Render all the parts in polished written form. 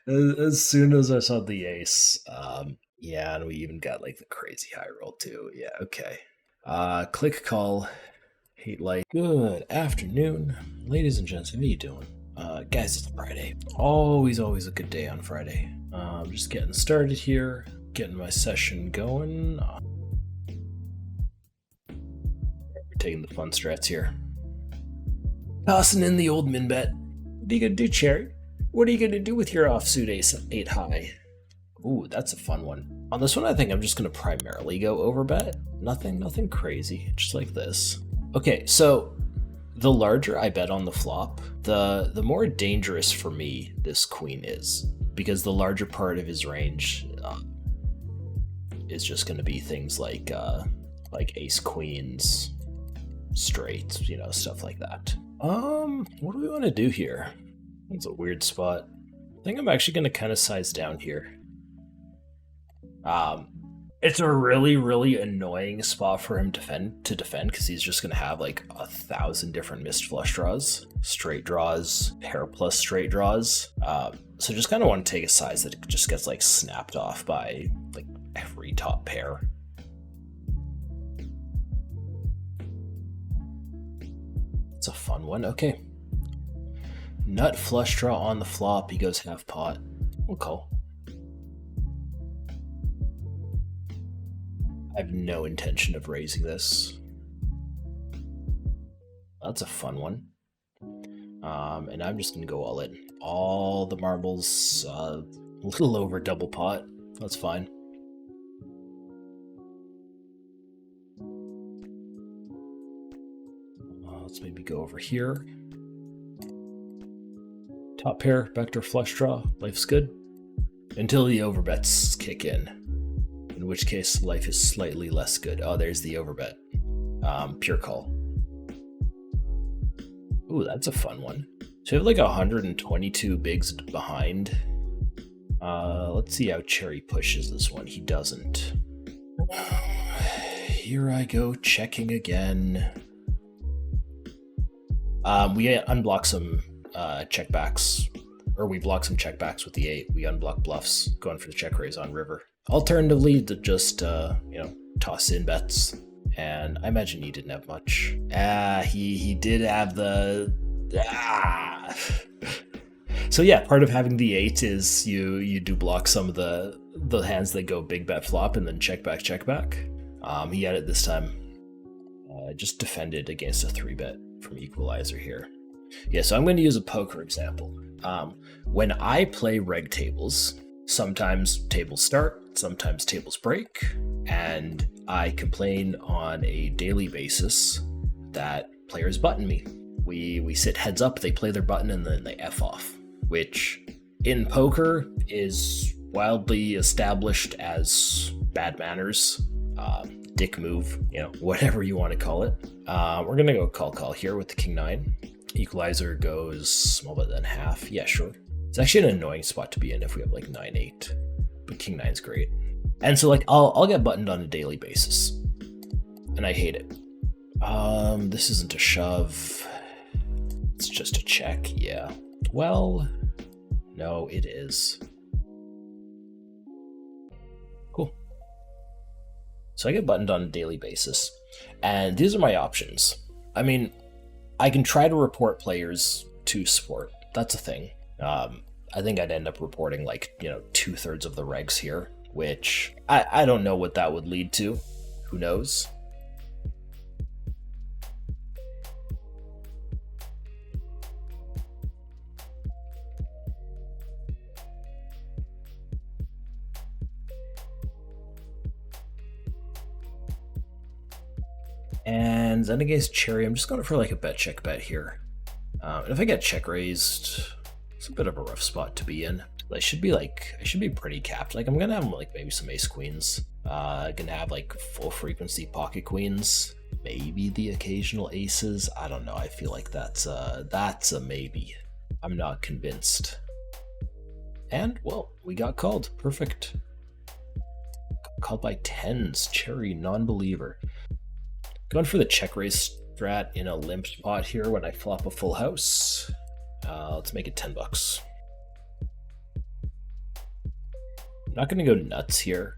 As soon as I saw the ace, yeah, and we even got like the crazy high roll too. Yeah, okay. Click call. Hate light. Good afternoon, ladies and gents. How you doing? Guys, it's Friday. Always a good day on Friday. Just getting started here, getting my session going. Taking the fun strats here. Tossing in the old min bet. What are you gonna do, Cherry? What are you gonna do with your offsuit ace 8 high? Ooh, that's a fun one. On this one, I think I'm just gonna primarily go overbet. Nothing crazy, just like this. Okay, so the larger I bet on the flop, the more dangerous for me this queen is, because the larger part of his range is just gonna be things like ace queens, straights, stuff like that. What do we want to do here? That's a weird spot. I think I'm actually going to kind of size down here. It's a really annoying spot for him to defend because he's just going to have like 1,000 different missed flush draws, straight draws, pair plus straight draws. So just kind of want to take a size that just gets like snapped off by like every top pair. It's a fun one. Okay. Nut flush draw on the flop. He goes half pot. We'll call. I have no intention of raising this. That's a fun one. And I'm just going to go all in. All the marbles, a little over double pot. That's fine. Let's maybe go over here. Top pair, backdoor flush draw. Life's good. Until the overbets kick in which case life is slightly less good. Oh, there's the overbet. Pure call. Ooh, that's a fun one. So we have like 122 bigs behind. Let's see how Cherry pushes this one. He doesn't. Here I go, checking again. We unblock some checkbacks, or we block some checkbacks with the 8. We unblock bluffs, going for the check raise on river. Alternatively, to just toss in bets, and I imagine he didn't have much. He did have the So yeah, part of having the 8 is you do block some of the hands that go big bet flop and then check back. He had it this time. Just defended against a 3-bet from equalizer here. Yeah, so I'm going to use a poker example. When I play reg tables, sometimes tables start, sometimes tables break, and I complain on a daily basis that players button me. We sit heads up, they play their button, and then they F off, which in poker is wildly established as bad manners, dick move, whatever you want to call it. We're going to go call here with the king 9. Equalizer goes small bet than half. Yeah, sure. It's actually an annoying spot to be in if we have like 9-8, but king 9's great. And so like I'll get buttoned on a daily basis, and I hate it. This isn't a shove. It's just a check. Yeah. Well, no, it is. Cool. So I get buttoned on a daily basis, and these are my options. I mean, I can try to report players to support. That's a thing. I think I'd end up reporting like 2/3 of the regs here, which I don't know what that would lead to. Who knows? And then against Cherry, I'm just going for like a check bet here. And if I get check raised, it's a bit of a rough spot to be in. I should be pretty capped. Like I'm gonna have like maybe some ace queens. Gonna have like full frequency pocket queens. Maybe the occasional aces. I don't know. I feel like that's a maybe. I'm not convinced. And well, we got called. Perfect. Got called by 10s. Cherry non-believer. Going for the check raise strat in a limp spot here when I flop a full house. Let's make it $10. Not gonna go nuts here.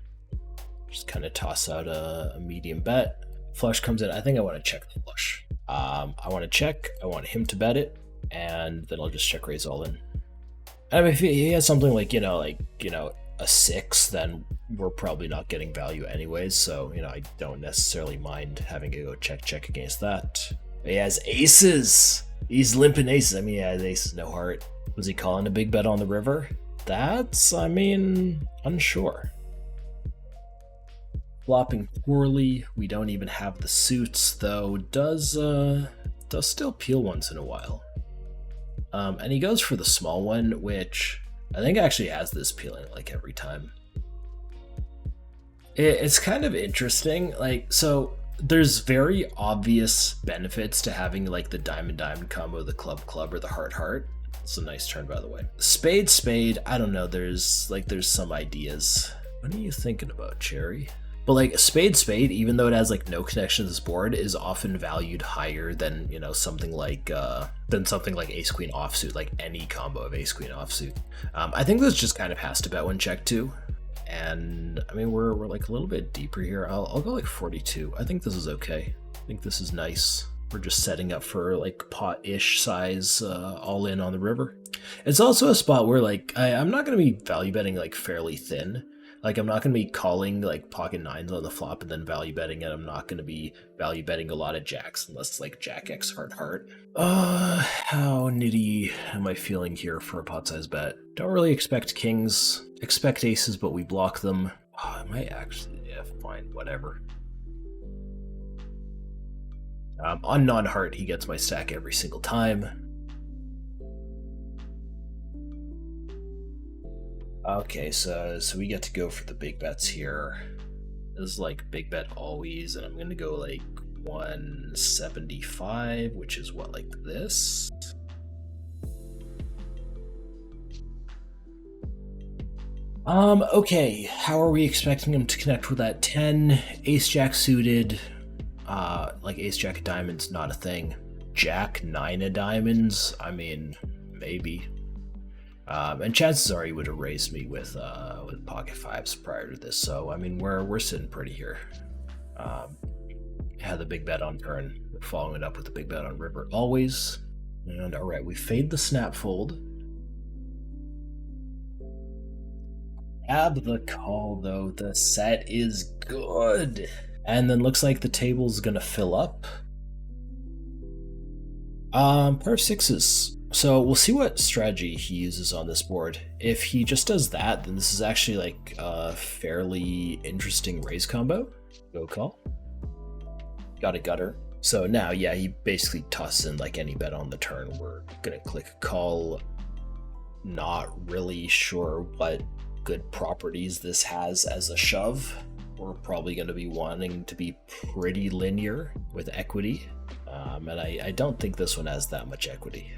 Just kind of toss out a medium bet. Flush comes in. I think I want to check the flush. I want to check. I want him to bet it, and then I'll just check raise all in. I mean, if he has something like a 6, then we're probably not getting value anyways. So I don't necessarily mind having to go check against that. He has aces. He's limping aces. I mean, he has aces, no heart. Was he calling a big bet on the river? That's, unsure. Flopping poorly. We don't even have the suits, though. Does still peel once in a while. And he goes for the small one, which I think actually has this peeling like every time. It's kind of interesting. So there's very obvious benefits to having like the diamond combo, the club, or the heart. It's a nice turn, by the way. Spade. I don't know. There's some ideas. What are you thinking about, Cherry? But like spade, even though it has like no connection to this board, is often valued higher than something like ace queen offsuit, like any combo of ace queen offsuit. I think this just kind of has to bet when check too, and I mean we're like a little bit deeper here. I'll go like 42. I think this is okay. I think this is nice. We're just setting up for like pot-ish size all in on the river. It's also a spot where like I'm not going to be value betting like fairly thin. Like, I'm not going to be calling, like, pocket nines on the flop and then value betting it. I'm not going to be value betting a lot of jacks unless it's, like, jack X heart. How nitty am I feeling here for a pot size bet? Don't really expect kings. Expect aces, but we block them. I might actually, yeah, fine, whatever. On non-heart, he gets my stack every single time. Okay, so we get to go for the big bets here. This is like big bet always, and I'm gonna go like 175, which is what, like this? Okay, how are we expecting him to connect with that 10? Ace jack suited, like ace jack of diamonds, not a thing. Jack 9 of diamonds, I mean, maybe. And chances are he would have raised me with pocket fives prior to this, so I mean we're sitting pretty here. Had the big bet on turn, following it up with the big bet on river always. And all right, we fade the snap fold. Have the call though. The set is good, and then looks like the table's gonna fill up. Pair of sixes. So we'll see what strategy he uses on this board. If he just does that, then this is actually like a fairly interesting raise combo. Go call. Got a gutter. So now, yeah, he basically tosses in like any bet on the turn. We're gonna click call. Not really sure what good properties this has as a shove. We're probably gonna be wanting to be pretty linear with equity. And I don't think this one has that much equity.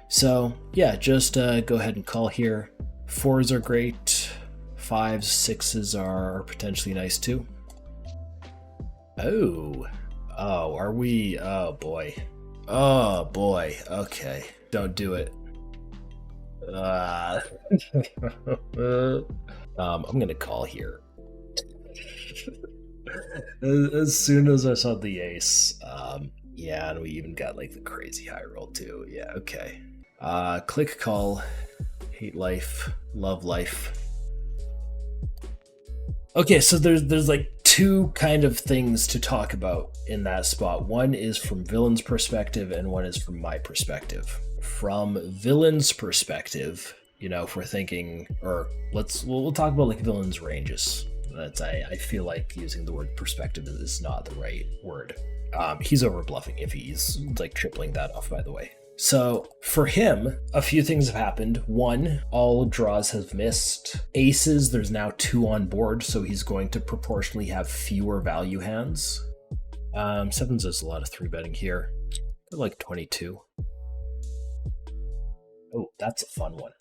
So yeah, just go ahead and call here. 4s are great. 5s, 6s are potentially nice too. Oh, are we? Oh boy. Okay, don't do it. I'm gonna call here. As soon as I saw the ace, yeah, and we even got like the crazy high roll too. Yeah, okay. Click call. Hate life, love life. Okay, so there's like two kind of things to talk about in that spot. One is from Villain's perspective, and one is from my perspective. From Villain's perspective, if we're thinking, or we'll talk about like Villain's ranges. I feel like using the word perspective is not the right word. He's over bluffing if he's like tripling that off, by the way. So for him, a few things have happened. One, all draws have missed. Aces, there's now 2 on board, so he's going to proportionally have fewer value hands. 7s, there's a lot of 3-betting here. They're like 22. Oh, that's a fun one.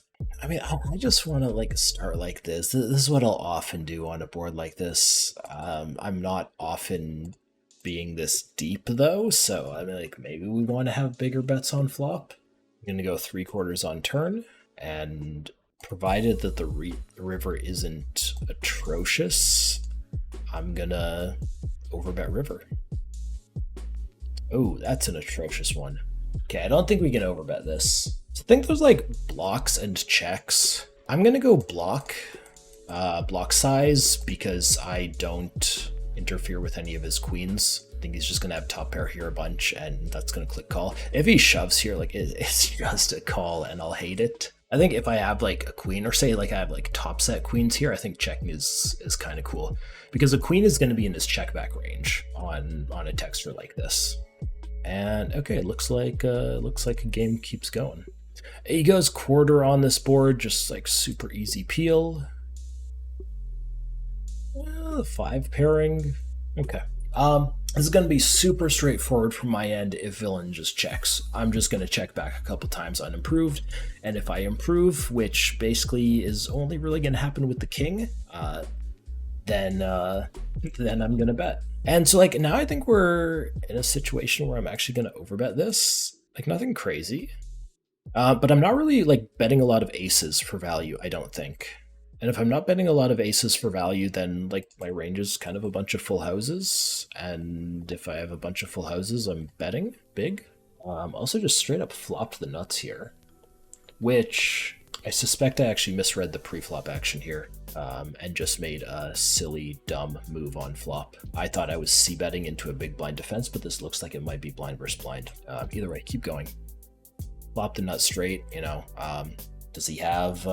I mean, I just want to like start like this. This is what I'll often do on a board like this. I'm not often being this deep though, so I mean, like maybe we want to have bigger bets on flop. I'm gonna go 3/4 on turn, and provided that the river isn't atrocious, I'm gonna overbet river. Oh, that's an atrocious one. Okay, I don't think we can overbet this. So I think there's like blocks and checks. I'm gonna go block size because I don't interfere with any of his queens. I think he's just gonna have top pair here a bunch, and that's gonna click call. If he shoves here, like it's just a call, and I'll hate it. I think if I have like a queen, or say like I have like top set queens here, I think checking is kind of cool because a queen is going to be in his check back range on a texture like this. And okay, it looks like a game keeps going. He goes quarter on this board, just like super easy peel. The 5 pairing. Okay. This is going to be super straightforward from my end if villain just checks. I'm just going to check back a couple times unimproved, and if I improve, which basically is only really going to happen with the king, then I'm going to bet. And so like now I think we're in a situation where I'm actually going to overbet this. Like nothing crazy. But I'm not really like betting a lot of aces for value, I don't think. And if I'm not betting a lot of aces for value, then like my range is kind of a bunch of full houses. And if I have a bunch of full houses, I'm betting big. Also just straight up flopped the nuts here, which I suspect I actually misread the pre-flop action here and just made a silly, dumb move on flop. I thought I was c-betting into a big blind defense, but this looks like it might be blind versus blind. Either way, keep going. Flop the nut straight, you know. Does he have,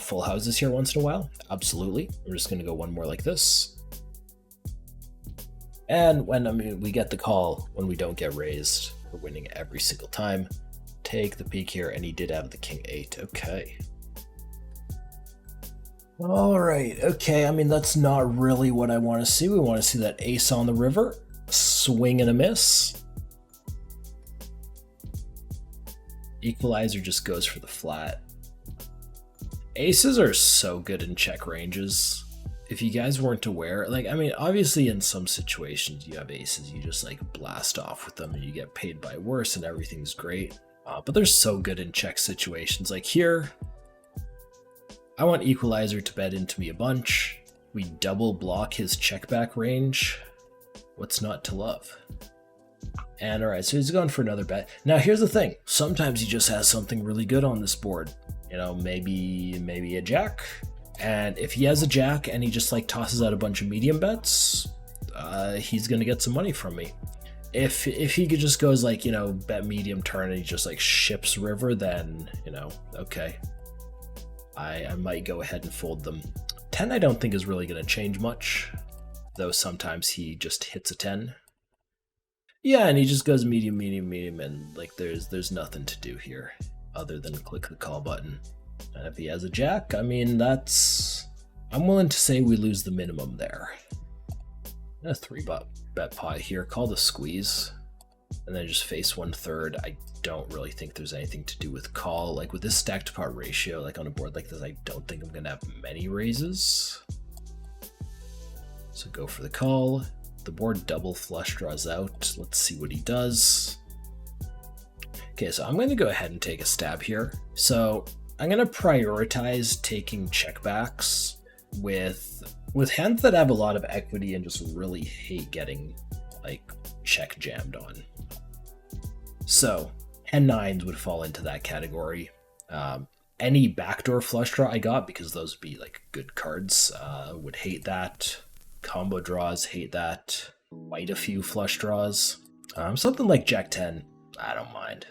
full houses here once in a while? Absolutely. We're just going to go one more like this. And when we get the call, when we don't get raised, we're winning every single time. Take the peek here, and he did have the king 8. Okay. All right. Okay. I mean, that's not really what I want to see. We want to see that ace on the river. Swing and a miss. Equalizer just goes for the flat. Aces are so good in check ranges. If you guys weren't aware, like, I mean, obviously in some situations you have aces, you just like blast off with them and you get paid by worse and everything's great. But they're so good in check situations. Like here, I want Equalizer to bet into me a bunch. We double block his check back range. What's not to love? And all right, so he's going for another bet. Now here's the thing. Sometimes he just has something really good on this board. You know, maybe a jack. And if he has a jack and he just like tosses out a bunch of medium bets, he's gonna get some money from me. If he could just goes like, you know, bet medium turn and he just like ships river, then, you know, okay. I might go ahead and fold them. 10 I don't think is really gonna change much, though sometimes he just hits a 10. Yeah, and he just goes medium, and like there's nothing to do here other than click the call button. And if he has a jack, I mean, I'm willing to say we lose the minimum there. A 3-bet pot here, call the squeeze, and then just face 1/3. I don't really think there's anything to do with call. Like with this stack to pot ratio, like on a board like this, I don't think I'm gonna have many raises. So go for the call. The board double flush draws out. Let's see what he does. Okay, so I'm going to go ahead and take a stab here. So I'm going to prioritize taking checkbacks with hands that have a lot of equity and just really hate getting like check jammed on. So 10-9s would fall into that category. Any backdoor flush draw I got, because those would be like good cards, would hate that. Combo draws, hate that. Quite a few flush draws. Something like Jack 10, I don't mind.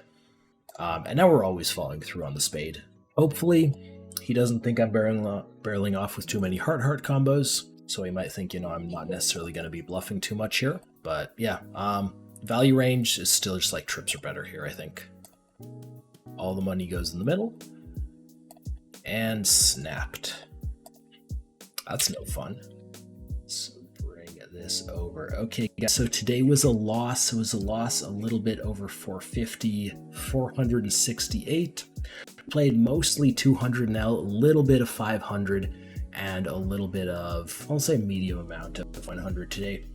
And now we're always falling through on the spade. Hopefully, he doesn't think I'm barreling off with too many heart combos, so he might think, you know, I'm not necessarily going to be bluffing too much here. But yeah, value range is still just like trips are better here, I think. All the money goes in the middle. And snapped. That's no fun. This over. Okay, guys, so today was a loss. It was a loss a little bit over 450, 468. Played mostly 200 now, a little bit of 500, and a little bit of, I'll say medium amount of 100 today.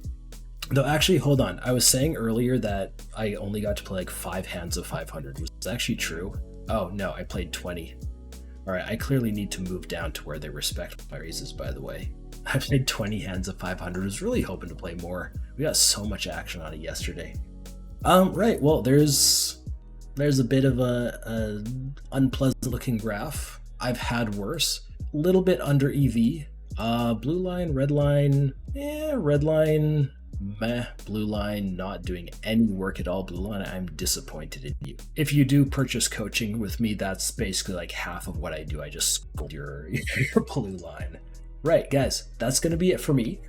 Though actually, hold on. I was saying earlier that I only got to play like 5 hands of 500. Was that actually true? Oh no, I played 20. All right, I clearly need to move down to where they respect my raises, by the way. I played 20 hands of 500, was really hoping to play more. We got so much action on it yesterday. Right, well, there's a bit of a unpleasant looking graph. I've had worse. A little bit under EV. Blue line, red line, red line, meh. Blue line, not doing any work at all. Blue line, I'm disappointed in you. If you do purchase coaching with me, that's basically like half of what I do. I just scold your blue line. Right, guys, that's going to be it for me.